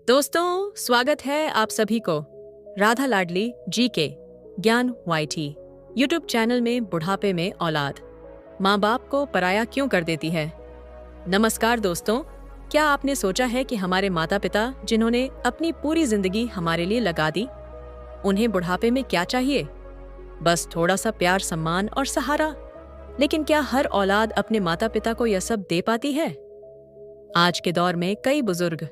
दोस्तों, स्वागत है आप सभी को राधा लाडली जी के ज्ञान YT यूट्यूब चैनल में बुढ़ापे में औलाद माँ बाप को पराया क्यों कर देती है। नमस्कार दोस्तों, क्या आपने सोचा है कि हमारे माता पिता जिन्होंने अपनी पूरी जिंदगी हमारे लिए लगा दी, उन्हें बुढ़ापे में क्या चाहिए? बस थोड़ा सा प्यार, सम्मान और सहारा। लेकिन क्या हर औलाद अपने माता पिता को यह सब दे पाती है? आज के दौर में कई बुजुर्ग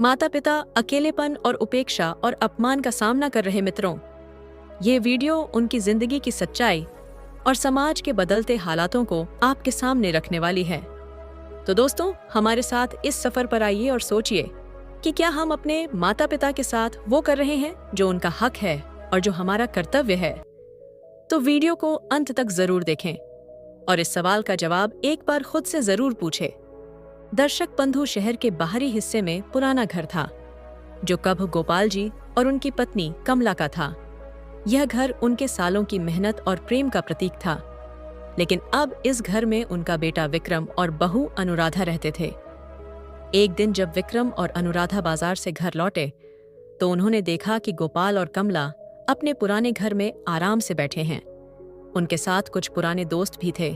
माता पिता अकेलेपन और उपेक्षा और अपमान का सामना कर रहे मित्रों, ये वीडियो उनकी जिंदगी की सच्चाई और समाज के बदलते हालातों को आपके सामने रखने वाली है। तो दोस्तों, हमारे साथ इस सफर पर आइए और सोचिए कि क्या हम अपने माता पिता के साथ वो कर रहे हैं जो उनका हक है और जो हमारा कर्तव्य है। तो वीडियो को अंत तक जरूर देखें और इस सवाल का जवाब एक बार खुद से जरूर पूछें। दर्शक बंधु शहर के बाहरी हिस्से में पुराना घर था जो कब गोपाल जी और उनकी पत्नी कमला का था। यह घर उनके सालों की मेहनत और प्रेम का प्रतीक था। लेकिन अब इस घर में उनका बेटा विक्रम और बहू अनुराधा रहते थे। एक दिन जब विक्रम और अनुराधा बाजार से घर लौटे तो उन्होंने देखा कि गोपाल और कमला अपने पुराने घर में आराम से बैठे हैं। उनके साथ कुछ पुराने दोस्त भी थे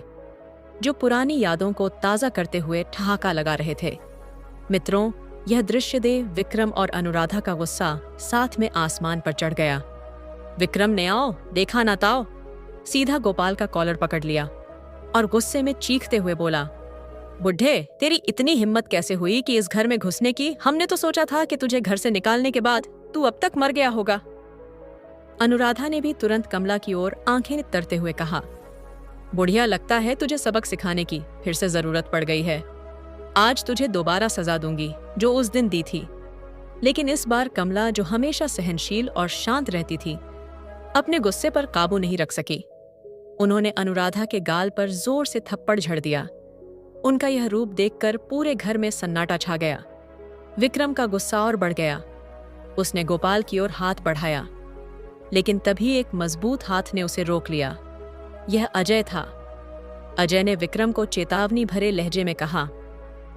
जो पुरानी यादों को ताज़ा करते हुए ठहाका लगा रहे थे। मित्रों, यह दृश्य देख विक्रम और अनुराधा का गुस्सा साथ में आसमान पर चढ़ गया। विक्रम ने आओ देखा ना ताओ सीधा गोपाल का कॉलर पकड़ लिया और गुस्से में चीखते हुए बोला, बुढ़े, तेरी इतनी हिम्मत कैसे हुई कि इस घर में घुसने की? हमने तो सोचा था कि तुझे घर से निकालने के बाद तू अब तक मर गया होगा। अनुराधा ने भी तुरंत कमला की ओर आंखें तरते हुए कहा, बुढ़िया, लगता है तुझे सबक सिखाने की फिर से जरूरत पड़ गई है। आज तुझे दोबारा सजा दूंगी जो उस दिन दी थी। लेकिन इस बार कमला, जो हमेशा सहनशील और शांत रहती थी, अपने गुस्से पर काबू नहीं रख सकी। उन्होंने अनुराधा के गाल पर जोर से थप्पड़ झड़ दिया। उनका यह रूप देखकर पूरे घर में सन्नाटा छा गया। विक्रम का गुस्सा और बढ़ गया। उसने गोपाल की ओर हाथ बढ़ाया, लेकिन तभी एक मजबूत हाथ ने उसे रोक लिया। यह अजय था। अजय ने विक्रम को चेतावनी भरे लहजे में कहा,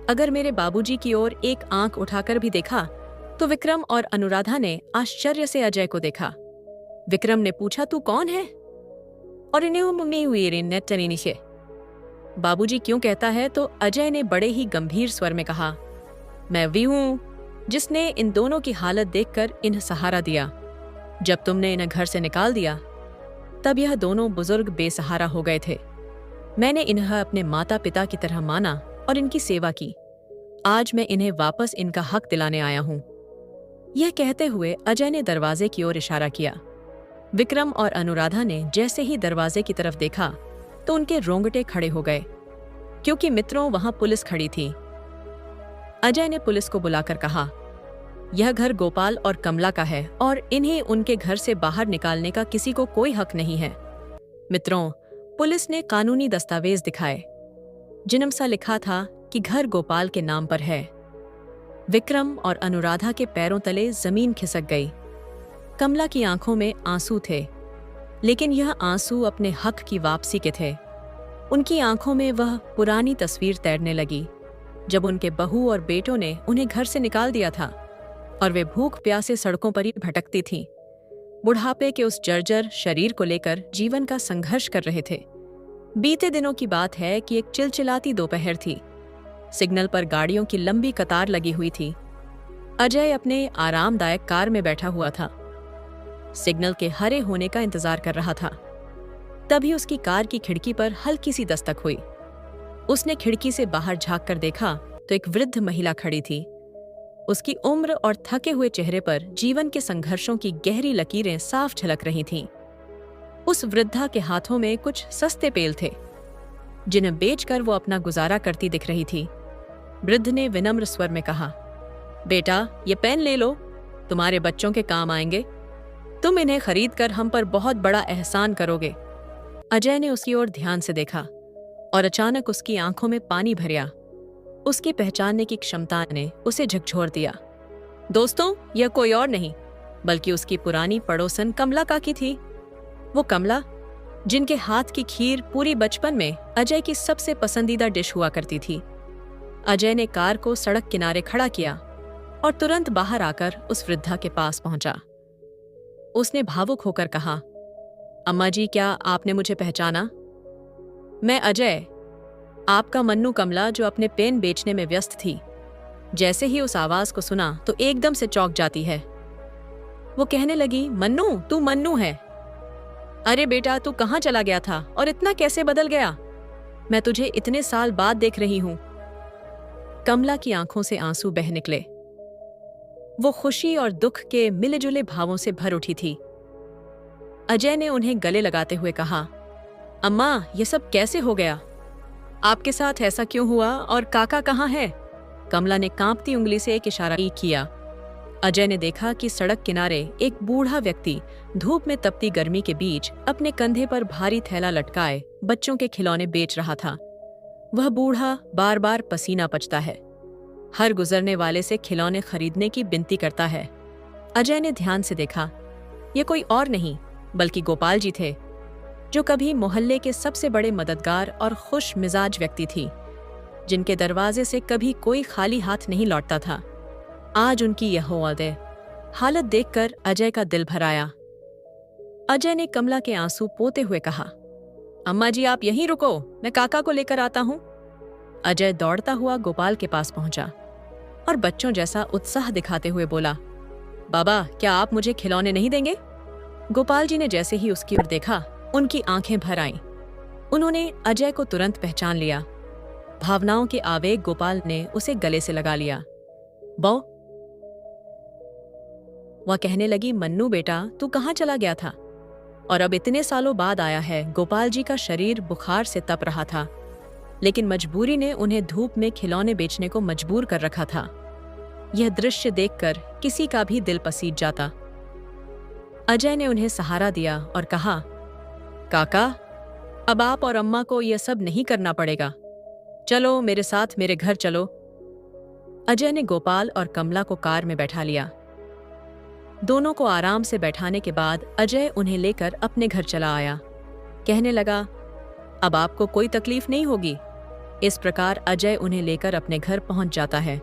अगर मेरे बाबूजी की ओर एक आंख उठाकर भी देखा तो विक्रम और अनुराधा ने आश्चर्य से अजय को देखा। विक्रम ने पूछा, तू कौन है? और इन्हें बाबूजी क्यों कहता है? तो अजय ने बड़े ही गंभीर स्वर में कहा, मैं वी हूं जिसने इन दोनों की हालत देखकर इन्हें सहारा दिया। जब तुमने इन्हें घर से निकाल दिया तब यह दोनों बुजुर्ग बेसहारा हो गए थे। मैंने इन्हें अपने माता पिता की तरह माना और इनकी सेवा की। आज मैं इन्हें वापस इनका हक दिलाने आया हूं। यह कहते हुए अजय ने दरवाजे की ओर इशारा किया। विक्रम और अनुराधा ने जैसे ही दरवाजे की तरफ देखा तो उनके रोंगटे खड़े हो गए, क्योंकि मित्रों, वहां पुलिस खड़ी थी। अजय ने पुलिस को बुलाकर कहा, यह घर गोपाल और कमला का है और इन्हें उनके घर से बाहर निकालने का किसी को कोई हक नहीं है। मित्रों, पुलिस ने कानूनी दस्तावेज दिखाए जिनमें सा लिखा था कि घर गोपाल के नाम पर है। विक्रम और अनुराधा के पैरों तले जमीन खिसक गई। कमला की आंखों में आंसू थे, लेकिन यह आंसू अपने हक की वापसी के थे। उनकी आंखों में वह पुरानी तस्वीर तैरने लगी जब उनके बहू और बेटों ने उन्हें घर से निकाल दिया था और वे भूख प्यासे सड़कों पर ही भटकती थीं। बुढ़ापे के उस जर्जर शरीर को लेकर जीवन का संघर्ष कर रहे थे। बीते दिनों की बात है कि एक चिलचिलाती दोपहर थी। सिग्नल पर गाड़ियों की लंबी कतार लगी हुई थी। अजय अपने आरामदायक कार में बैठा हुआ था। सिग्नल के हरे होने का इंतजार कर रहा था। तभी उसकी कार की खिड़की पर हल्की सी दस्तक हुई। उसने खिड़की से बाहर झांक कर देखा तो एक वृद्ध महिला खड़ी थी। उसकी उम्र और थके हुए चेहरे पर जीवन के संघर्षों की गहरी लकीरें साफ झलक रही थीं। उस वृद्धा के हाथों में कुछ सस्ते पेल थे जिन्हें बेचकर वो अपना गुजारा करती दिख रही थी। वृद्ध ने विनम्र स्वर में कहा, बेटा, ये पेन ले लो, तुम्हारे बच्चों के काम आएंगे। तुम इन्हें खरीद कर हम पर बहुत बड़ा एहसान करोगे। अजय ने उसकी ओर ध्यान से देखा और अचानक उसकी आंखों में पानी भर आया। उसकी पहचानने की क्षमता ने उसे झकझोर दिया। दोस्तों, यह कोई और नहीं बल्कि उसकी पुरानी पड़ोसन कमला काकी थी। वो कमला जिनके हाथ की खीर पूरी बचपन में अजय की सबसे पसंदीदा डिश हुआ करती थी। अजय ने कार को सड़क किनारे खड़ा किया और तुरंत बाहर आकर उस वृद्धा के पास पहुंचा। उसने भावुक होकर कहा, अम्मा जी, क्या आपने मुझे पहचाना? मैं अजय, आपका मन्नू कमला, जो अपने पेन बेचने में व्यस्त थी। जैसे ही उस आवाज को सुना तो एकदम से चौंक जाती है। वो कहने लगी, मन्नू, तू मन्नू है? अरे बेटा, तू कहाँ चला गया था और इतना कैसे बदल गया? मैं तुझे इतने साल बाद देख रही हूं। कमला की आंखों से आंसू बह निकले। वो खुशी और दुख के मिले जुले भावों से भर उठी थी। अजय ने उन्हें गले लगाते हुए कहा, अम्मा, ये सब कैसे हो गया? आपके साथ ऐसा क्यों हुआ और काका कहाँ है? कमला ने कांपती उंगली से एक इशारा किया। अजय ने देखा कि सड़क किनारे एक बूढ़ा व्यक्ति धूप में तपती गर्मी के बीच अपने कंधे पर भारी थैला लटकाए बच्चों के खिलौने बेच रहा था। वह बूढ़ा बार बार पसीना पचता है, हर गुजरने वाले से खिलौने खरीदने की विनती करता है। अजय ने ध्यान से देखा, ये कोई और नहीं बल्कि गोपाल जी थे, जो कभी मोहल्ले के सबसे बड़े मददगार और खुश मिजाज व्यक्ति थी, जिनके दरवाजे से कभी कोई खाली हाथ नहीं लौटता था। आज उनकी यह हालत देखकर अजय का दिल भर आया। अजय ने कमला के आंसू पोते हुए कहा, अम्मा जी, आप यहीं रुको, मैं काका को लेकर आता हूं। अजय दौड़ता हुआ गोपाल के पास पहुंचा और बच्चों जैसा उत्साह दिखाते हुए बोला, बाबा, क्या आप मुझे खिलौने नहीं देंगे? गोपाल जी ने जैसे ही उसकी ओर देखा, उनकी आंखें भर आईं। उन्होंने अजय को तुरंत पहचान लिया। भावनाओं के आवेग गोपाल ने उसे गले से लगा लिया। बौ, वह कहने लगी, मन्नू बेटा, तू कहाँ चला गया था और अब इतने सालों बाद आया है? गोपाल जी का शरीर बुखार से तप रहा था, लेकिन मजबूरी ने उन्हें धूप में खिलौने बेचने को मजबूर कर रखा था। यह दृश्य देखकर किसी का भी दिल पसीज जाता। अजय ने उन्हें सहारा दिया और कहा, काका, अब आप और अम्मा को यह सब नहीं करना पड़ेगा। चलो मेरे साथ, मेरे घर चलो। अजय ने गोपाल और कमला को कार में बैठा लिया। दोनों को आराम से बैठाने के बाद अजय उन्हें लेकर अपने घर चला आया। कहने लगा, अब आपको कोई तकलीफ नहीं होगी। इस प्रकार अजय उन्हें लेकर अपने घर पहुंच जाता है।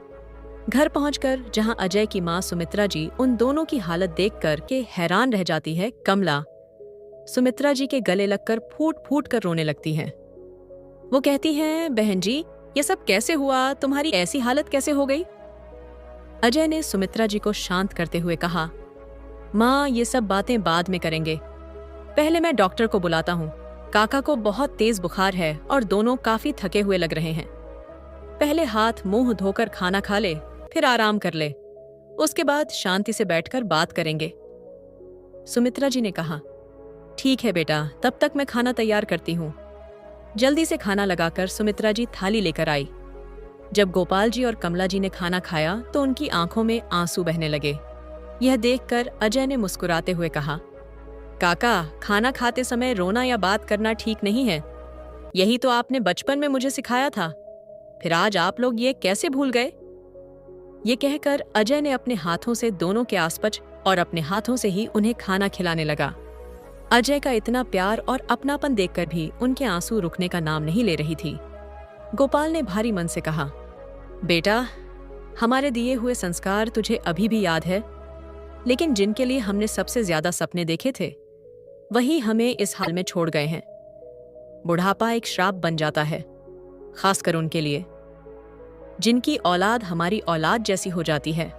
घर पहुंचकर जहां अजय की मां सुमित्रा जी उन दोनों की हालत देखकर के हैरान रह जाती है, कमला सुमित्रा जी के गले लगकर फूट फूट कर रोने लगती है। वो कहती हैं, बहन जी, ये सब कैसे हुआ? तुम्हारी ऐसी हालत कैसे हो गई? अजय ने सुमित्रा जी को शांत करते हुए कहा, माँ, ये सब बातें बाद में करेंगे। पहले मैं डॉक्टर को बुलाता हूँ। काका को बहुत तेज बुखार है और दोनों काफी थके हुए लग रहे हैं। पहले हाथ मुंह धोकर खाना खा ले, फिर आराम कर ले, उसके बाद शांति से बैठकर बात करेंगे। सुमित्रा जी ने कहा, ठीक है बेटा, तब तक मैं खाना तैयार करती हूँ। जल्दी से खाना लगाकर सुमित्रा जी थाली लेकर आई। जब गोपाल जी और कमला जी ने खाना खाया तो उनकी आंखों में आंसू बहने लगे। यह देखकर अजय ने मुस्कुराते हुए कहा, काका, खाना खाते समय रोना या बात करना ठीक नहीं है। यही तो आपने बचपन में मुझे सिखाया था, फिर आज आप लोग ये कैसे भूल गए? ये कहकर अजय ने अपने हाथों से दोनों के आसपास और अपने हाथों से ही उन्हें खाना खिलाने लगा। अजय का इतना प्यार और अपनापन देखकर भी उनके आंसू रुकने का नाम नहीं ले रही थी। गोपाल ने भारी मन से कहा, बेटा, हमारे दिए हुए संस्कार तुझे अभी भी याद है, लेकिन जिनके लिए हमने सबसे ज्यादा सपने देखे थे वही हमें इस हाल में छोड़ गए हैं। बुढ़ापा एक श्राप बन जाता है, खासकर उनके लिए जिनकी औलाद हमारी औलाद जैसी हो जाती है।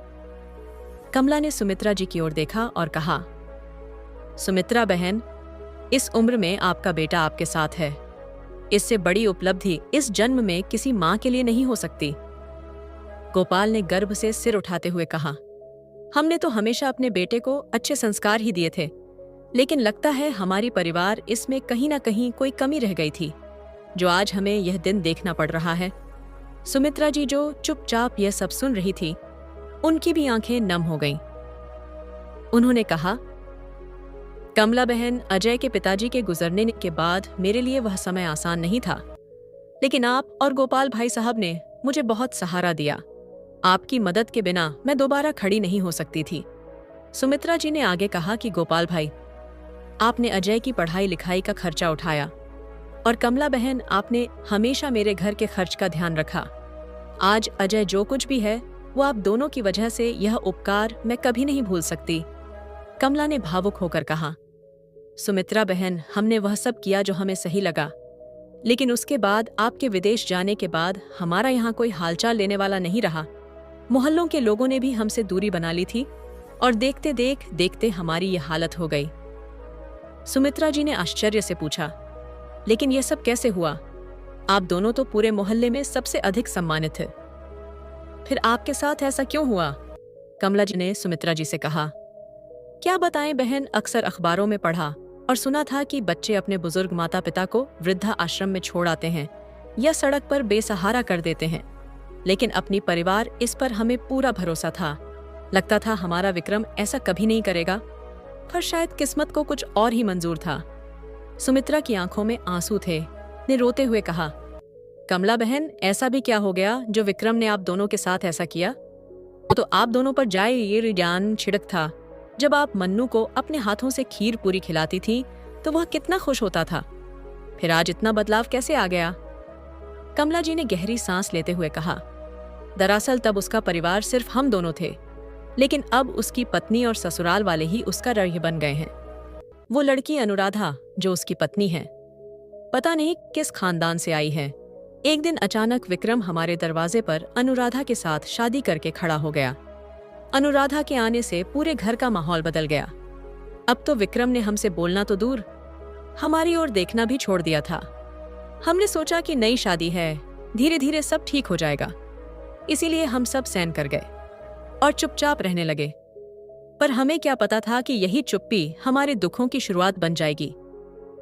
कमला ने सुमित्रा जी की ओर देखा और कहा, सुमित्रा बहन, इस उम्र में आपका बेटा आपके साथ है। इससे बड़ी उपलब्धि इस जन्म में किसी मां के लिए नहीं हो सकती। गोपाल ने गर्व से सिर उठाते हुए कहा, हमने तो हमेशा अपने बेटे को अच्छे संस्कार ही दिए थे, लेकिन लगता है हमारी परिवार इसमें कहीं ना कहीं कोई कमी रह गई थी, जो आज हमें यह दिन देखना पड़ रहा है। सुमित्रा जी जो चुपचाप यह सब सुन रही थी, उनकी भी आंखें नम हो गईं। उन्होंने कहा, कमला बहन, अजय के पिताजी के गुजरने के बाद मेरे लिए वह समय आसान नहीं था, लेकिन आप और गोपाल भाई साहब ने मुझे बहुत सहारा दिया। आपकी मदद के बिना मैं दोबारा खड़ी नहीं हो सकती थी। सुमित्रा जी ने आगे कहा कि गोपाल भाई, आपने अजय की पढ़ाई लिखाई का खर्चा उठाया, और कमला बहन, आपने हमेशा मेरे घर के खर्च का ध्यान रखा। आज अजय जो कुछ भी है वो आप दोनों की वजह से यह उपकार मैं कभी नहीं भूल सकती। कमला ने भावुक होकर कहा, सुमित्रा बहन, हमने वह सब किया जो हमें सही लगा, लेकिन उसके बाद आपके विदेश जाने के बाद हमारा यहाँ कोई हालचाल लेने वाला नहीं रहा। मोहल्लों के लोगों ने भी हमसे दूरी बना ली थी और देखते देखते हमारी ये हालत हो गई। सुमित्रा जी ने आश्चर्य से पूछा, लेकिन यह सब कैसे हुआ? आप दोनों तो पूरे मोहल्ले में सबसे अधिक सम्मानित थे, फिर आपके साथ ऐसा क्यों हुआ? कमला जी ने सुमित्रा जी से कहा, क्या बताएं बहन, अक्सर अखबारों में पढ़ा और सुना था कि बच्चे अपने बुजुर्ग माता पिता को वृद्धा आश्रम में छोड़ आते हैं या सड़क पर बेसहारा कर देते हैं, लेकिन अपनी परिवार इस पर हमें पूरा भरोसा था। लगता था हमारा विक्रम ऐसा कभी नहीं करेगा, पर शायद किस्मत को कुछ और ही मंजूर था। सुमित्रा की आंखों में आंसू थे, ने रोते हुए कहा, कमला बहन, ऐसा भी क्या हो गया जो विक्रम ने आप दोनों के साथ ऐसा किया? तो आप दोनों पर जाए ये ज्ञान छिड़क था। जब आप मन्नू को अपने हाथों से खीर पूरी खिलाती थी तो वह कितना खुश होता था, फिर आज इतना बदलाव कैसे आ गया? कमला जी ने गहरी सांस लेते हुए कहा, दरअसल तब उसका परिवार सिर्फ हम दोनों थे, लेकिन अब उसकी पत्नी और ससुराल वाले ही उसका रह बन गए हैं। वो लड़की अनुराधा जो उसकी पत्नी है, पता नहीं किस खानदान से आई है। एक दिन अचानक विक्रम हमारे दरवाजे पर अनुराधा के साथ शादी करके खड़ा हो गया। अनुराधा के आने से पूरे घर का माहौल बदल गया। अब तो विक्रम ने हमसे बोलना तो दूर, हमारी ओर देखना भी छोड़ दिया था। हमने सोचा कि नई शादी है, धीरे धीरे सब ठीक हो जाएगा, इसीलिए हम सब सहन कर गए और चुपचाप रहने लगे। पर हमें क्या पता था कि यही चुप्पी हमारे दुखों की शुरुआत बन जाएगी।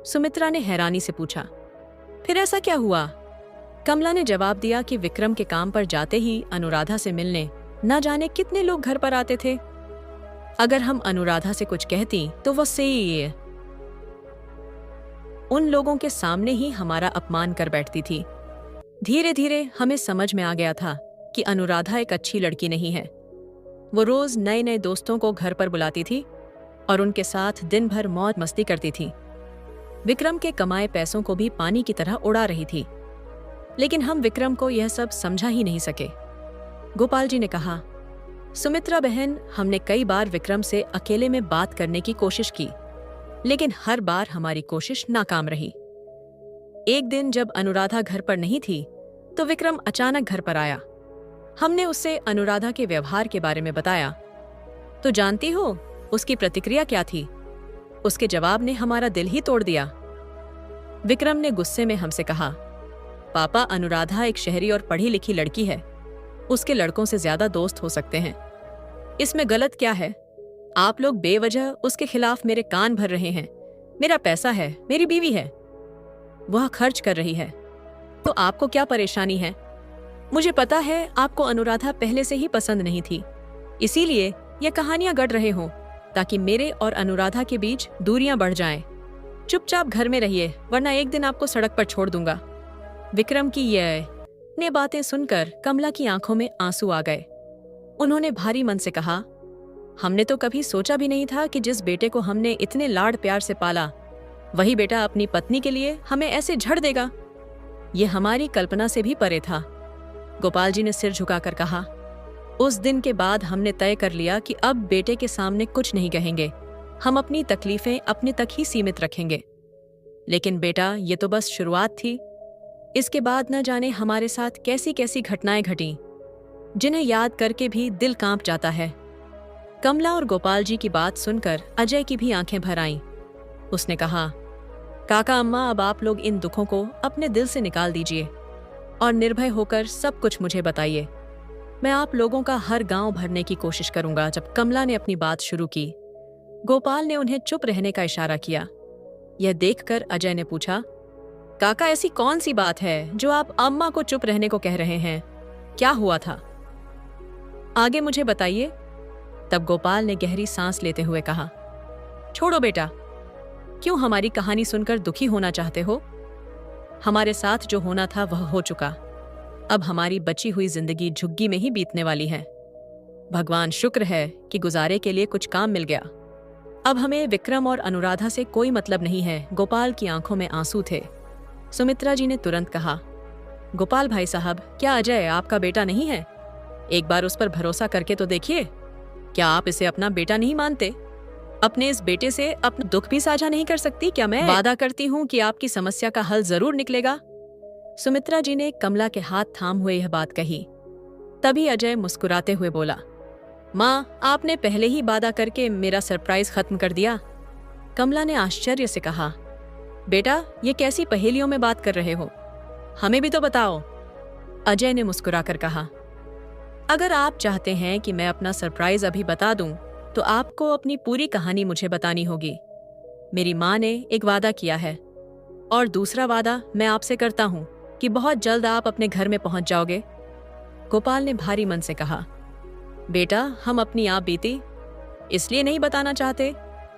सुमित्रा ने हैरानी से पूछा, फिर ऐसा क्या हुआ? कमला ने जवाब दिया कि विक्रम के काम पर जाते ही अनुराधा से मिलने न जाने कितने लोग घर पर आते थे। अगर हम अनुराधा से कुछ कहती तो वो से उन लोगों के सामने ही हमारा अपमान कर बैठती थी। धीरे धीरे हमें समझ में आ गया था कि अनुराधा एक अच्छी लड़की नहीं है। वो रोज नए नए दोस्तों को घर पर बुलाती थी और उनके साथ दिन भर मौज मस्ती करती थी। विक्रम के कमाए पैसों को भी पानी की तरह उड़ा रही थी, लेकिन हम विक्रम को यह सब समझा ही नहीं सके। गोपाल जी ने कहा, सुमित्रा बहन, हमने कई बार विक्रम से अकेले में बात करने की कोशिश की, लेकिन हर बार हमारी कोशिश नाकाम रही। एक दिन जब अनुराधा घर पर नहीं थी तो विक्रम अचानक घर पर आया। हमने उससे अनुराधा के व्यवहार के बारे में बताया। तो जानती हो उसकी प्रतिक्रिया क्या थी? उसके जवाब ने हमारा दिल ही तोड़ दिया। विक्रम ने गुस्से में हमसे कहा, पापा, अनुराधा एक शहरी और पढ़ी लिखी लड़की है, उसके लड़कों से ज्यादा दोस्त हो सकते हैं, इसमें गलत क्या है? आप लोग बेवजह उसके खिलाफ मेरे कान भर रहे हैं। मेरा पैसा है, मेरी बीवी है, वह खर्च कर रही है, तो आपको क्या परेशानी है? मुझे पता है आपको अनुराधा पहले से ही पसंद नहीं थी, इसीलिए ये कहानियां गढ़ रहे हो ताकि मेरे और अनुराधा के बीच दूरियां बढ़ जाएं। चुपचाप घर में रहिए, वरना एक दिन आपको सड़क पर छोड़ दूंगा। विक्रम की ये बातें सुनकर कमला की आंखों में आंसू आ गए। उन्होंने भारी मन से कहा, हमने तो कभी सोचा भी नहीं था कि जिस बेटे को हमने इतने लाड प्यार से पाला, वही बेटा अपनी पत्नी के लिए हमें ऐसे झड़ देगा। ये हमारी कल्पना से भी परे था। गोपाल जी ने सिर झुकाकर कहा, उस दिन के बाद हमने तय कर लिया कि अब बेटे के सामने कुछ नहीं कहेंगे, हम अपनी तकलीफें अपने तक ही सीमित रखेंगे। लेकिन बेटा, ये तो बस शुरुआत थी। इसके बाद न जाने हमारे साथ कैसी कैसी घटनाएं घटी, जिन्हें याद करके भी दिल कांप जाता है। कमला और गोपाल जी की बात सुनकर अजय की भी आंखें भर आईं। उसने कहा, काका अम्मा, अब आप लोग इन दुखों को अपने दिल से निकाल दीजिए और निर्भय होकर सब कुछ मुझे बताइए। मैं आप लोगों का हर गांव भरने की कोशिश करूंगा। जब कमला ने अपनी बात शुरू की, गोपाल ने उन्हें चुप रहने का इशारा किया। यह देखकर अजय ने पूछा, काका, ऐसी कौन सी बात है जो आप अम्मा को चुप रहने को कह रहे हैं? क्या हुआ था? आगे मुझे बताइए। तब गोपाल ने गहरी सांस लेते हुए कहा, छोड़ो बेटा, क्यों हमारी कहानी सुनकर दुखी होना चाहते हो? हमारे साथ जो होना था वह हो चुका। अब हमारी बची हुई जिंदगी झुग्गी में ही बीतने वाली है। भगवान शुक्र है कि गुजारे के लिए कुछ काम मिल गया। अब हमें विक्रम और अनुराधा से कोई मतलब नहीं है। गोपाल की आंखों में आंसू थे। सुमित्रा जी ने तुरंत कहा, गोपाल भाई साहब, क्या अजय आपका बेटा नहीं है? एक बार उस पर भरोसा करके तो देखिए। क्या आप इसे अपना बेटा नहीं मानते? अपने इस बेटे से अपना दुख भी साझा नहीं कर सकती क्या? मैं वादा करती हूँ कि आपकी समस्या का हल जरूर निकलेगा। सुमित्रा जी ने कमला के हाथ थाम हुए यह बात कही। तभी अजय मुस्कुराते हुए बोला, माँ, आपने पहले ही वादा करके मेरा सरप्राइज खत्म कर दिया। कमला ने आश्चर्य से कहा, बेटा, ये कैसी पहेलियों में बात कर रहे हो? हमें भी तो बताओ। अजय ने मुस्कुराकर कहा, अगर आप चाहते हैं कि मैं अपना सरप्राइज अभी बता दूं, तो आपको अपनी पूरी कहानी मुझे बतानी होगी। मेरी माँ ने एक वादा किया है, और दूसरा वादा मैं आपसे करता हूँ कि बहुत जल्द आप अपने घर में पहुंच जाओगे। गोपाल ने भारी मन से कहा, बेटा, हम अपनी आप बीती इसलिए नहीं बताना चाहते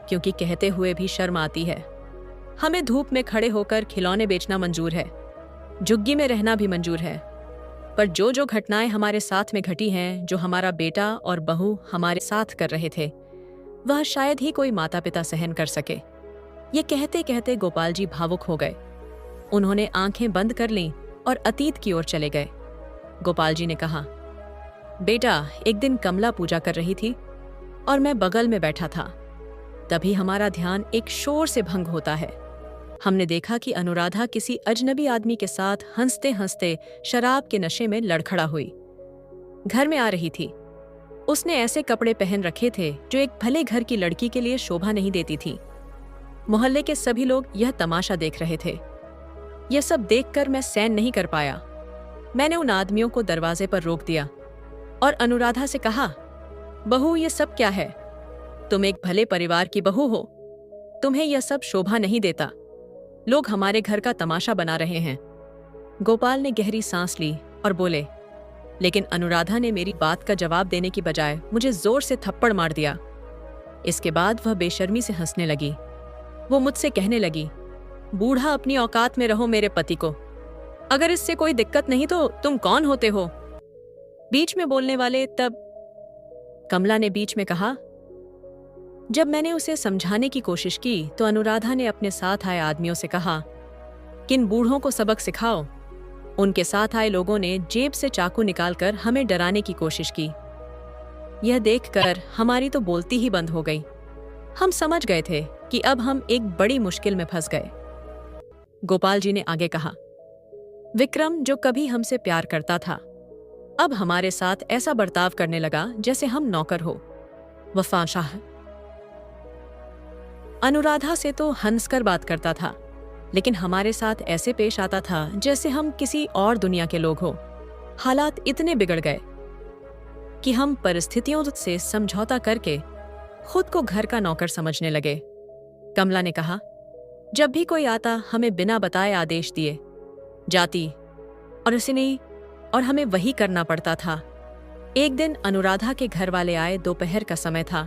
क्योंकि कहते हुए भी शर्म आती है। हमें धूप में खड़े होकर खिलौने बेचना मंजूर है, झुग्गी में रहना भी मंजूर है, पर जो जो घटनाएं हमारे साथ में घटी हैं, जो हमारा बेटा और बहू हमारे साथ कर रहे थे, वह शायद ही कोई माता पिता सहन कर सके। ये कहते कहते गोपाल जी भावुक हो गए। उन्होंने आंखें बंद कर लीं और अतीत की ओर चले गए। गोपाल जी ने कहा, बेटा, एक दिन कमला पूजा कर रही थी और मैं बगल में बैठा था। तभी हमारा ध्यान एक शोर से भंग होता है। हमने देखा कि अनुराधा किसी अजनबी आदमी के साथ हंसते हंसते शराब के नशे में लड़खड़ा हुई। घर में आ रही थी। उसने ऐसे कपड़े पहन रखे थे जो एक भले घर की लड़की के लिए शोभा नहीं देती थी। मोहल्ले के सभी लोग यह तमाशा देख रहे थे। यह सब देखकर मैं सहन नहीं कर पाया। मैंने उन आदमियों को दरवाजे पर रोक दिया और अनुराधा से कहा, बहू, ये सब क्या है? तुम एक भले परिवार की बहू हो, तुम्हें यह सब शोभा नहीं देता। लोग हमारे घर का तमाशा बना रहे हैं। गोपाल ने गहरी सांस ली और बोले, लेकिन अनुराधा ने मेरी बात का जवाब देने की बजाय मुझे जोर से थप्पड़ मार दिया। इसके बाद वह बेशर्मी से हंसने लगी। वो मुझसे कहने लगी, बूढ़ा, अपनी औकात में रहो मेरे पति को। अगर इससे कोई दिक्कत नहीं तो तुम कौन होते हो? बीच में बोलने वाले तब कमला ने बीच में कहा, जब मैंने उसे समझाने की कोशिश की तो अनुराधा ने अपने साथ आए आदमियों से कहा, किन बूढ़ों को सबक सिखाओ। उनके साथ आए लोगों ने जेब से चाकू निकालकर हमें डराने की कोशिश की। यह देखकर हमारी तो बोलती ही बंद हो गई। हम समझ गए थे कि अब हम एक बड़ी मुश्किल में फंस गए। गोपाल जी ने आगे कहा, विक्रम, जो कभी हमसे प्यार करता था, अब हमारे साथ ऐसा बर्ताव करने लगा जैसे हम नौकर हो। वफाशाह अनुराधा से तो हंसकर बात करता था, लेकिन हमारे साथ ऐसे पेश आता था जैसे हम किसी और दुनिया के लोग हो। हालात इतने बिगड़ गए कि हम परिस्थितियों से समझौता करके खुद को घर का नौकर समझने लगे। कमला ने कहा, जब भी कोई आता हमें बिना बताए आदेश दिए जाती और उसे नहीं, और हमें वही करना पड़ता था। एक दिन अनुराधा के घर वाले आए। दोपहर का समय था।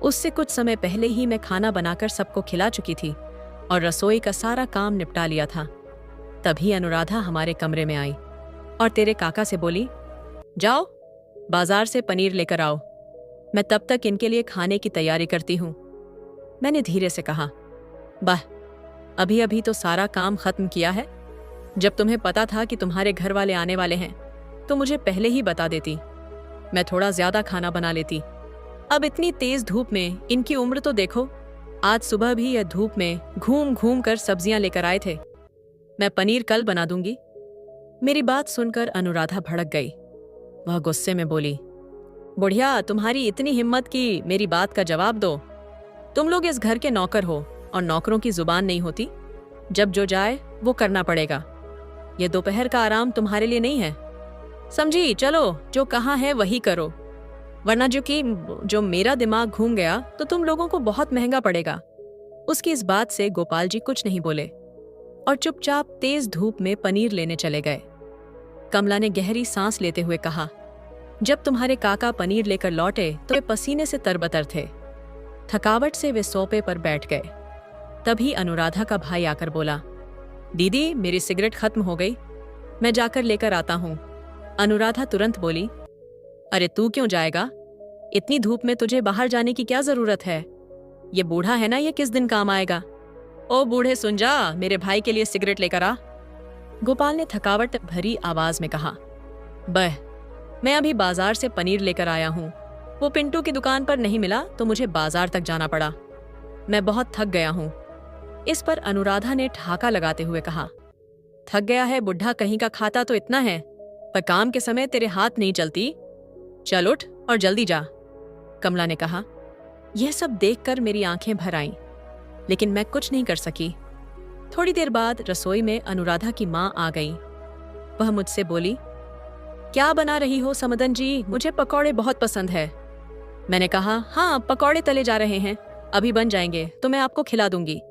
उससे कुछ समय पहले ही मैं खाना बनाकर सबको खिला चुकी थी और रसोई का सारा काम निपटा लिया था। तभी अनुराधा हमारे कमरे में आई और तेरे काका से बोली, जाओ बाजार से पनीर लेकर आओ, मैं तब तक इनके लिए खाने की तैयारी करती हूँ। मैंने धीरे से कहा, वाह, अभी अभी तो सारा काम खत्म किया है। जब तुम्हें पता था कि तुम्हारे घर वाले आने वाले हैं तो मुझे पहले ही बता देती, मैं थोड़ा ज्यादा खाना बना लेती। अब इतनी तेज धूप में इनकी उम्र तो देखो। आज सुबह भी यह धूप में घूम घूम कर सब्जियां लेकर आए थे। मैं पनीर कल बना दूंगी। मेरी बात सुनकर अनुराधा भड़क गई। वह गुस्से में बोली, बुढ़िया, तुम्हारी इतनी हिम्मत कि मेरी बात का जवाब दो। तुम लोग इस घर के नौकर हो और नौकरों की जुबान नहीं होती। जब जो जाए वो करना पड़ेगा। ये दोपहर का आराम तुम्हारे लिए नहीं है, समझी? चलो, जो कहा है वही करो, वरना जो मेरा दिमाग घूम गया तो तुम लोगों को बहुत महंगा पड़ेगा। उसकी इस बात से गोपाल जी कुछ नहीं बोले और चुपचाप तेज धूप में पनीर लेने चले गए। कमला ने गहरी सांस लेते हुए कहा, जब तुम्हारे काका पनीर लेकर लौटे तो वे पसीने से तरबतर थे। थकावट से वे सोफे पर बैठ गए। तभी अनुराधा का भाई आकर बोला, दीदी, मेरी सिगरेट खत्म हो गई, मैं जाकर लेकर आता हूँ। अनुराधा तुरंत बोली, अरे तू क्यों जाएगा? इतनी धूप में तुझे बाहर जाने की क्या जरूरत है? ये बूढ़ा है ना, ये किस दिन काम आएगा? ओ बूढ़े, सुन जा, मेरे भाई के लिए सिगरेट लेकर आ। गोपाल ने थकावट भरी आवाज में कहा। बह, मैं अभी बाजार से पनीर लेकर आया हूँ। वो पिंटू की दुकान पर नहीं मिला तो मुझे बाजार तक जाना पड़ा। मैं बहुत थक गया हूँ। इस पर अनुराधा ने ठहाका लगाते हुए कहा, थक गया है बुढ़ा कहीं का, खाता तो इतना है, पर काम के समय तेरे हाथ नहीं चलती। चल उठ और जल्दी जा। कमला ने कहा। यह सब देखकर मेरी आंखें भर आईं, लेकिन मैं कुछ नहीं कर सकी। थोड़ी देर बाद रसोई में अनुराधा की माँ आ गई। वह मुझसे बोली, क्या बना रही हो समदन जी? मुझे पकौड़े बहुत पसंद है। मैंने कहा, हाँ पकौड़े तले जा रहे हैं, अभी बन जाएंगे तो मैं आपको खिला दूंगी।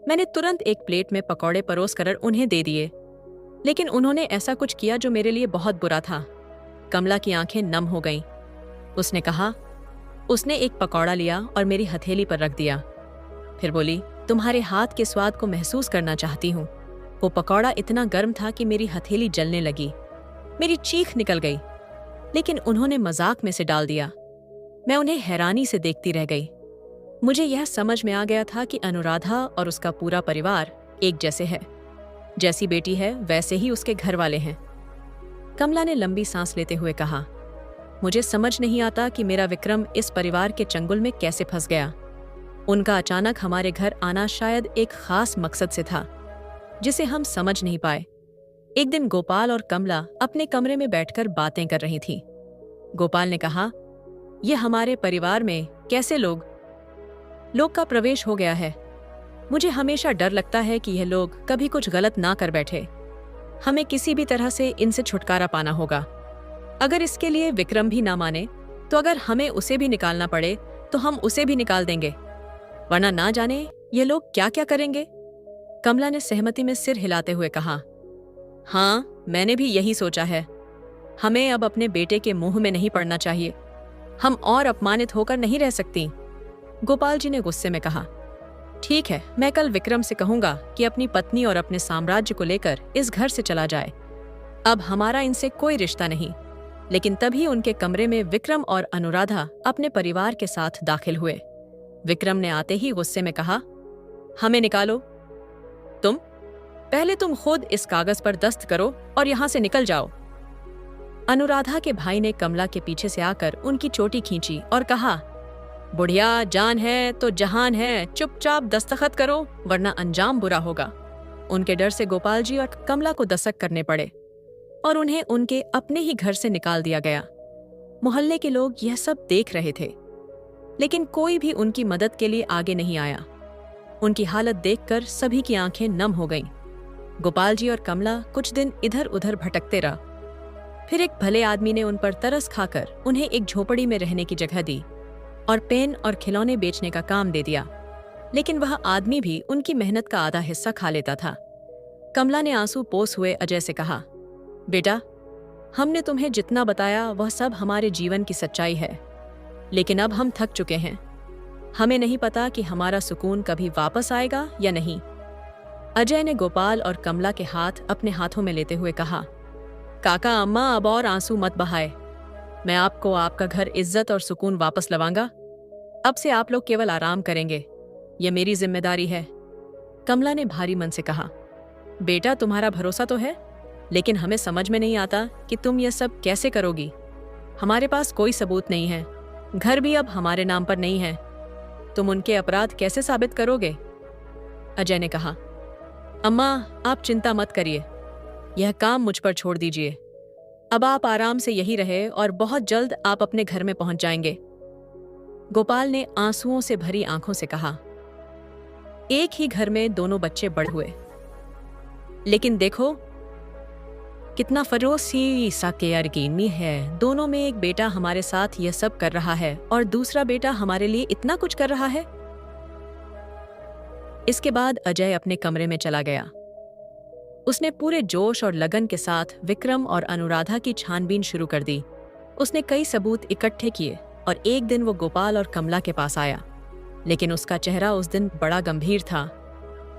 मैंने तुरंत एक प्लेट में पकौड़े परोस कर उन्हें दे दिए, लेकिन उन्होंने ऐसा कुछ किया जो मेरे लिए बहुत बुरा था। कमला की आंखें नम हो गईं। उसने कहा, उसने एक पकौड़ा लिया और मेरी हथेली पर रख दिया। फिर बोली, तुम्हारे हाथ के स्वाद को महसूस करना चाहती हूँ। वो पकौड़ा इतना गर्म था कि मेरी हथेली जलने लगी। मेरी चीख निकल गई, लेकिन उन्होंने मजाक में से डाल दिया। मैं उन्हें हैरानी से देखती रह गई। मुझे यह समझ में आ गया था कि अनुराधा और उसका पूरा परिवार एक जैसे है। जैसी बेटी है वैसे ही उसके घर वाले हैं। कमला ने लंबी सांस लेते हुए कहा, मुझे समझ नहीं आता कि मेरा विक्रम इस परिवार के चंगुल में कैसे फंस गया। उनका अचानक हमारे घर आना शायद एक खास मकसद से था, जिसे हम समझ नहीं पाए। एक दिन गोपाल और कमला अपने कमरे में बैठकर बातें कर रही थीं। गोपाल ने कहा, यह हमारे परिवार में कैसे लोग का प्रवेश हो गया है। मुझे हमेशा डर लगता है कि यह लोग कभी कुछ गलत ना कर बैठे। हमें किसी भी तरह से इनसे छुटकारा पाना होगा। अगर इसके लिए विक्रम भी ना माने, तो अगर हमें उसे भी निकालना पड़े तो हम उसे भी निकाल देंगे, वरना ना जाने ये लोग क्या क्या करेंगे। कमला ने सहमति में सिर हिलाते हुए कहा, हाँ मैंने भी यही सोचा है। हमें अब अपने बेटे के मुंह में नहीं पड़ना चाहिए। हम और अपमानित होकर नहीं रह सकती। गोपाल जी ने गुस्से में कहा, ठीक है, मैं कल विक्रम से कहूंगा कि अपनी पत्नी और अपने साम्राज्य को लेकर इस घर से चला जाए। अब हमारा इनसे कोई रिश्ता नहीं। लेकिन तभी उनके कमरे में विक्रम और अनुराधा अपने परिवार के साथ दाखिल हुए। विक्रम ने आते ही गुस्से में कहा, हमें निकालो। पहले तुम खुद इस कागज पर दस्त करो और यहां से निकल जाओ। अनुराधा के भाई ने कमला के पीछे से आकर उनकी चोटी खींची और कहा, बुढ़िया जान है तो जहान है, चुपचाप दस्तखत करो वरना अंजाम बुरा होगा। उनके डर से गोपाल जी और कमला को दस्तक करने पड़े और उन्हें उनके अपने ही घर से निकाल दिया गया। मोहल्ले के लोग यह सब देख रहे थे, लेकिन कोई भी उनकी मदद के लिए आगे नहीं आया। उनकी हालत देखकर सभी की आंखें नम हो गईं। गोपाल जी और कमला कुछ दिन इधर उधर भटकते रह। फिर एक भले आदमी ने उन पर तरस खाकर उन्हें एक झोपड़ी में रहने की जगह दी और पेन और खिलौने बेचने का काम दे दिया। लेकिन वह आदमी भी उनकी मेहनत का आधा हिस्सा खा लेता था। कमला ने आंसू पोंछ हुए अजय से कहा, बेटा, हमने तुम्हें जितना बताया वह सब हमारे जीवन की सच्चाई है, लेकिन अब हम थक चुके हैं। हमें नहीं पता कि हमारा सुकून कभी वापस आएगा या नहीं। अजय ने गोपाल और कमला के हाथ अपने हाथों में लेते हुए कहा, काका अम्मा अब और आंसू मत बहाए। मैं आपको आपका घर इज्जत और सुकून वापस लवाऊंगा। अब से आप लोग केवल आराम करेंगे, यह मेरी जिम्मेदारी है। कमला ने भारी मन से कहा, बेटा तुम्हारा भरोसा तो है, लेकिन हमें समझ में नहीं आता कि तुम यह सब कैसे करोगी। हमारे पास कोई सबूत नहीं है, घर भी अब हमारे नाम पर नहीं है। तुम उनके अपराध कैसे साबित करोगे? अजय ने कहा, अम्मा आप चिंता मत करिए, यह काम मुझ पर छोड़ दीजिए। अब आप आराम से यही रहे और बहुत जल्द आप अपने घर में पहुंच जाएंगे। गोपाल ने आंसुओं से भरी आंखों से कहा, एक ही घर में दोनों बच्चे बड़े हुए, लेकिन देखो कितना फरोसी सा केयरगिनी है। दोनों में एक बेटा हमारे साथ यह सब कर रहा है और दूसरा बेटा हमारे लिए इतना कुछ कर रहा है। इसके बाद अजय अपने कमरे में चला गया। उसने पूरे जोश और लगन के साथ विक्रम और अनुराधा की छानबीन शुरू कर दी। उसने कई सबूत इकट्ठे किए और एक दिन वो गोपाल और कमला के पास आया, लेकिन उसका चेहरा उस दिन बड़ा गंभीर था।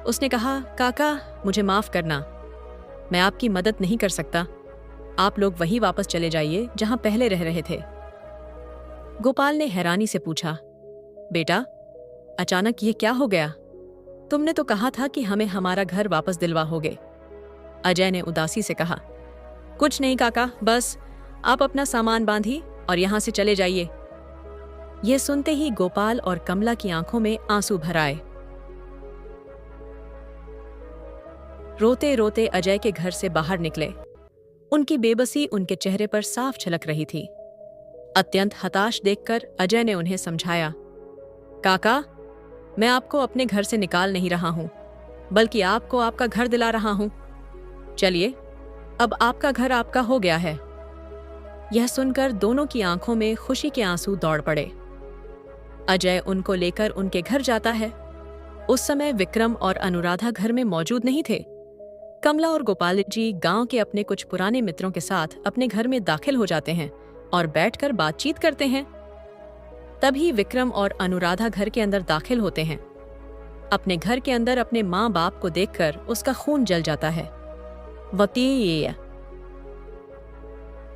उसने कहा, काका मुझे माफ करना, मैं आपकी मदद नहीं कर सकता। आप लोग वहीं वापस चले जाइए जहां पहले रह रहे थे। गोपाल ने हैरानी से पूछा, बेटा अचानक ये क्या हो गया? तुमने तो कहा था कि हमें हमारा घर वापस दिलवाओगे। अजय ने उदासी से कहा, कुछ नहीं काका, बस आप अपना सामान बांधिए और यहाँ से चले जाइए। यह सुनते ही गोपाल और कमला की आंखों में आंसू भर आए। रोते रोते अजय के घर से बाहर निकले। उनकी बेबसी उनके चेहरे पर साफ झलक रही थी। अत्यंत हताश देखकर अजय ने उन्हें समझाया, काका, मैं आपको अपने घर से निकाल नहीं रहा हूं, बल्कि आपको आपका घर दिला रहा हूं। चलिए, अब आपका घर आपका हो गया है। यह सुनकर दोनों की आंखों में खुशी के आंसू दौड़ पड़े। अजय उनको लेकर उनके घर जाता है। उस समय विक्रम और अनुराधा घर में मौजूद नहीं थे। कमला और गोपाल जी गांव के अपने कुछ पुराने मित्रों के साथ अपने घर में दाखिल हो जाते हैं और बैठकर बातचीत करते हैं। तभी विक्रम और अनुराधा घर के अंदर दाखिल होते हैं। अपने घर के अंदर अपने माँ बाप को देखकर उसका खून जल जाता है। वतीय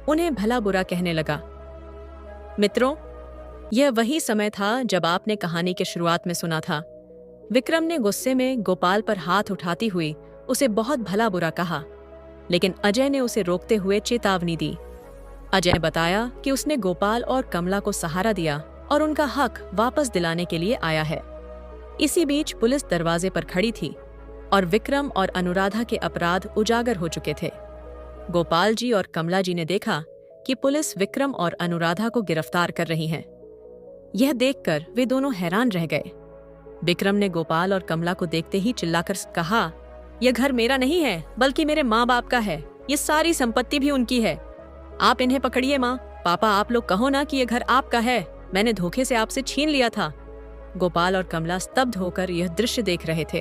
उन्हें भला बुरा कहने लगा। मित्रों, यह वही समय था जब आपने कहानी के शुरुआत में सुना था। विक्रम ने गुस्से में गोपाल पर हाथ उठाती हुई उसे बहुत भला बुरा कहा, लेकिन अजय ने उसे रोकते हुए चेतावनी दी। अजय ने बताया कि उसने गोपाल और कमला को सहारा दिया और उनका हक वापस दिलाने के लिए आया है। इसी बीच पुलिस दरवाजे पर खड़ी थी और विक्रम और अनुराधा के अपराध उजागर हो चुके थे। गोपाल जी और कमला जी ने देखा कि पुलिस विक्रम और अनुराधा को गिरफ्तार कर रही है। यह देखकर वे दोनों हैरान रह गए। विक्रम ने गोपाल और कमला को देखते ही चिल्लाकर कहा, यह घर मेरा नहीं है, बल्कि मेरे माँ बाप का है। ये सारी संपत्ति भी उनकी है। आप इन्हें पकड़िए माँ। पापा, आप लोग कहो ना कि यह घर आपका है। मैंने धोखे से आपसे छीन लिया था। गोपाल और कमला स्तब्ध होकर यह दृश्य देख रहे थे।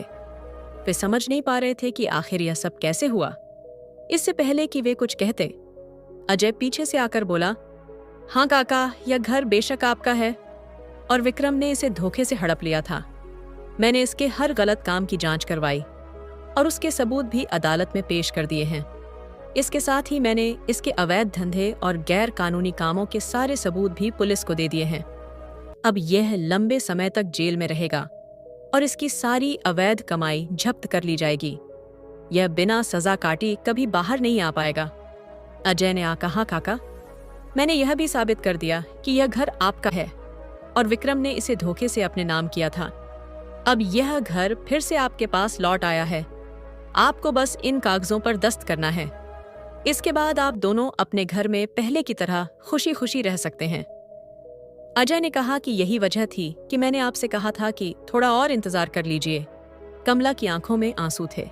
वे समझ नहीं पा रहे थे कि आखिर यह सब कैसे हुआ। इससे पहले कि वे कुछ कहते, अजय पीछे से आकर बोला, हाँ काका, यह घर बेशक आपका है और विक्रम ने इसे धोखे से हड़प लिया था। मैंने इसके हर गलत काम की जांच करवाई और उसके सबूत भी अदालत में पेश कर दिए हैं। इसके साथ ही मैंने इसके अवैध धंधे और गैर कानूनी कामों के सारे सबूत भी पुलिस को दे दिए हैं। अब यह लंबे समय तक जेल में रहेगा और इसकी सारी अवैध कमाई जब्त कर ली जाएगी। यह बिना सजा काटी कभी बाहर नहीं आ पाएगा। अजय ने कहा, काका, मैंने यह भी साबित कर दिया कि यह घर आपका है और विक्रम ने इसे धोखे से अपने नाम किया था। अब यह घर फिर से आपके पास लौट आया है। आपको बस इन कागजों पर दस्त करना है। इसके बाद आप दोनों अपने घर में पहले की तरह खुशी खुशी रह सकते हैं। अजय ने कहा कि यही वजह थी कि मैंने आपसे कहा था कि थोड़ा और इंतजार कर लीजिए। कमला की आंखों में आंसू थे।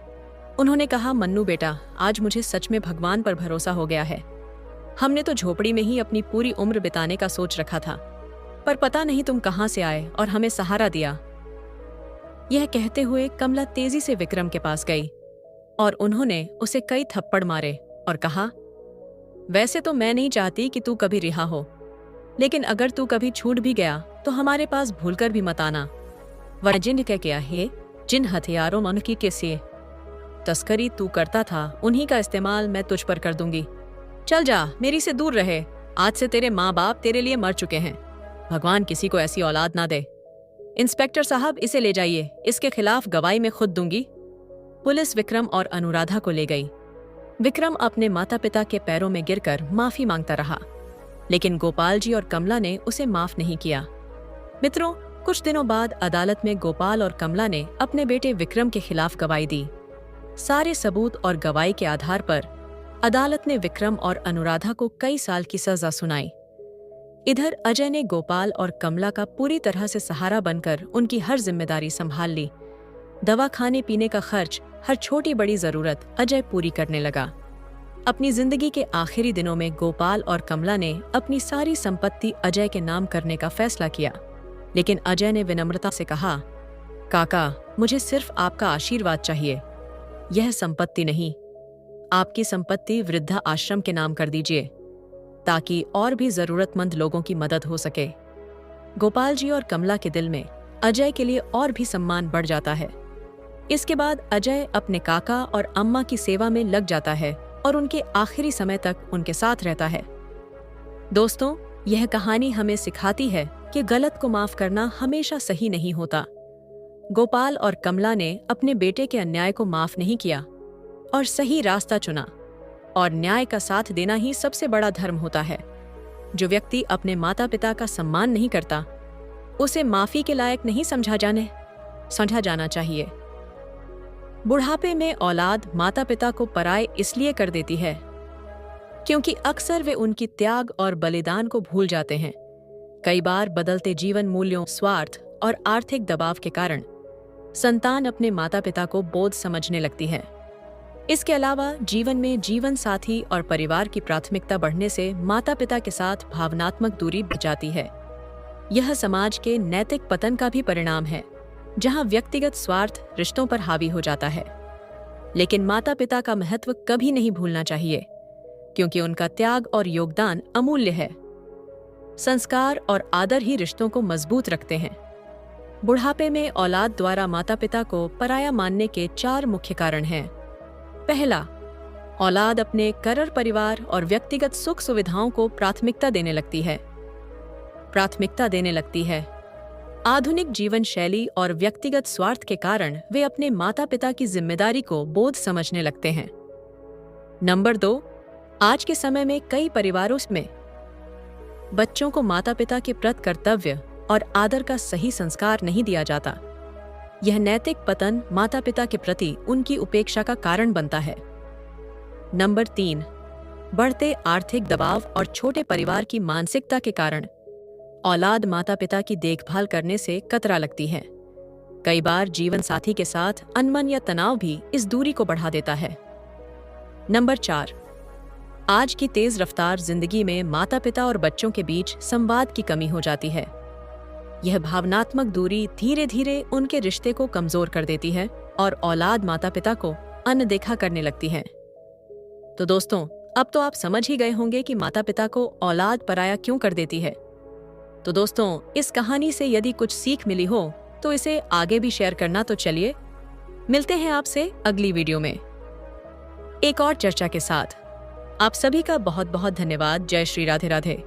उन्होंने कहा, मन्नू बेटा, आज मुझे सच में भगवान पर भरोसा हो गया है। हमने तो झोपड़ी में ही अपनी पूरी उम्र बिताने का सोच रखा था, पर पता नहीं तुम कहां से आए और हमें सहारा दिया। यह कहते हुए कमला तेजी से विक्रम के पास गई और उन्होंने उसे कई थप्पड़ मारे और कहा, वैसे तो मैं नहीं चाहती कि तू कभी रिहा हो, लेकिन अगर तू कभी छूट भी गया तो हमारे पास भूलकर भी मत आना। वह जिन क्या क्या है, जिन हथियारों मनकी के से तस्करी तू करता था, उन्हीं का इस्तेमाल मैं तुझ पर कर दूंगी। चल जा, मेरी से दूर रहे। आज से तेरे माँ बाप तेरे लिए मर चुके हैं। भगवान किसी को ऐसी औलाद ना दे। इंस्पेक्टर साहब, इसे ले जाइए, इसके खिलाफ गवाही मैं खुद दूंगी। पुलिस विक्रम और अनुराधा को ले गई। विक्रम अपने माता पिता के पैरों में गिरकर माफी मांगता रहा, लेकिन गोपाल जी और कमला ने उसे माफ नहीं किया। मित्रों, कुछ दिनों बाद अदालत में गोपाल और कमला ने अपने बेटे विक्रम के खिलाफ गवाही दी। सारे सबूत और गवाही के आधार पर अदालत ने विक्रम और अनुराधा को कई साल की सजा सुनाई। इधर अजय ने गोपाल और कमला का पूरी तरह से सहारा बनकर उनकी हर जिम्मेदारी संभाल ली। दवा, खाने पीने का खर्च, हर छोटी बड़ी जरूरत अजय पूरी करने लगा। अपनी जिंदगी के आखिरी दिनों में गोपाल और कमला ने अपनी सारी संपत्ति अजय के नाम करने का फैसला किया, लेकिन अजय ने विनम्रता से कहा, काका, मुझे सिर्फ आपका आशीर्वाद चाहिए। यह संपत्ति नहीं, आपकी संपत्ति वृद्धा आश्रम के नाम कर दीजिए, ताकि और भी जरूरतमंद लोगों की मदद हो सके। गोपाल जी और कमला के दिल में अजय के लिए और भी सम्मान बढ़ जाता है। इसके बाद अजय अपने काका और अम्मा की सेवा में लग जाता है और उनके आखिरी समय तक उनके साथ रहता है। दोस्तों, यह कहानी हमें सिखाती है कि गलत को माफ करना हमेशा सही नहीं होता। गोपाल और कमला ने अपने बेटे के अन्याय को माफ नहीं किया और सही रास्ता चुना। और न्याय का साथ देना ही सबसे बड़ा धर्म होता है। जो व्यक्ति अपने माता पिता का सम्मान नहीं करता, उसे माफी के लायक नहीं समझा जाना चाहिए। बुढ़ापे में औलाद माता पिता को पराये इसलिए कर देती है क्योंकि अक्सर वे उनकी त्याग और बलिदान को भूल जाते हैं। कई बार बदलते जीवन मूल्यों, स्वार्थ और आर्थिक दबाव के कारण संतान अपने माता पिता को बोझ समझने लगती है। इसके अलावा जीवन में जीवन साथी और परिवार की प्राथमिकता बढ़ने से माता पिता के साथ भावनात्मक दूरी बढ़ जाती है। यह समाज के नैतिक पतन का भी परिणाम है, जहां व्यक्तिगत स्वार्थ रिश्तों पर हावी हो जाता है। लेकिन माता पिता का महत्व कभी नहीं भूलना चाहिए, क्योंकि उनका त्याग और योगदान अमूल्य है। संस्कार और आदर ही रिश्तों को मजबूत रखते हैं। बुढ़ापे में औलाद द्वारा माता पिता को पराया मानने के 4 मुख्य कारण हैं। पहला, औलाद अपने करर परिवार और व्यक्तिगत सुख सुविधाओं को प्राथमिकता देने लगती है। आधुनिक जीवन शैली और व्यक्तिगत स्वार्थ के कारण वे अपने माता पिता की जिम्मेदारी को बोझ समझने लगते हैं। नंबर 2, आज के समय में कई परिवारों में बच्चों को माता पिता के प्रति कर्तव्य और आदर का सही संस्कार नहीं दिया जाता। यह नैतिक पतन माता पिता के प्रति उनकी उपेक्षा का कारण बनता है। नंबर 3, बढ़ते आर्थिक दबाव और छोटे परिवार की मानसिकता के कारण औलाद माता पिता की देखभाल करने से कतरा लगती है। कई बार जीवन साथी के साथ अनबन या तनाव भी इस दूरी को बढ़ा देता है। नंबर 4, आज की तेज रफ्तार जिंदगी में माता पिता और बच्चों के बीच संवाद की कमी हो जाती है। यह भावनात्मक दूरी धीरे धीरे उनके रिश्ते को कमजोर कर देती है और औलाद माता पिता को अनदेखा करने लगती है। तो दोस्तों, अब तो आप समझ ही गए होंगे कि माता पिता को औलाद पराया क्यों कर देती है। तो दोस्तों, इस कहानी से यदि कुछ सीख मिली हो तो इसे आगे भी शेयर करना। तो चलिए मिलते हैं आपसे अगली वीडियो में एक और चर्चा के साथ। आप सभी का बहुत बहुत धन्यवाद। जय श्री राधे राधे।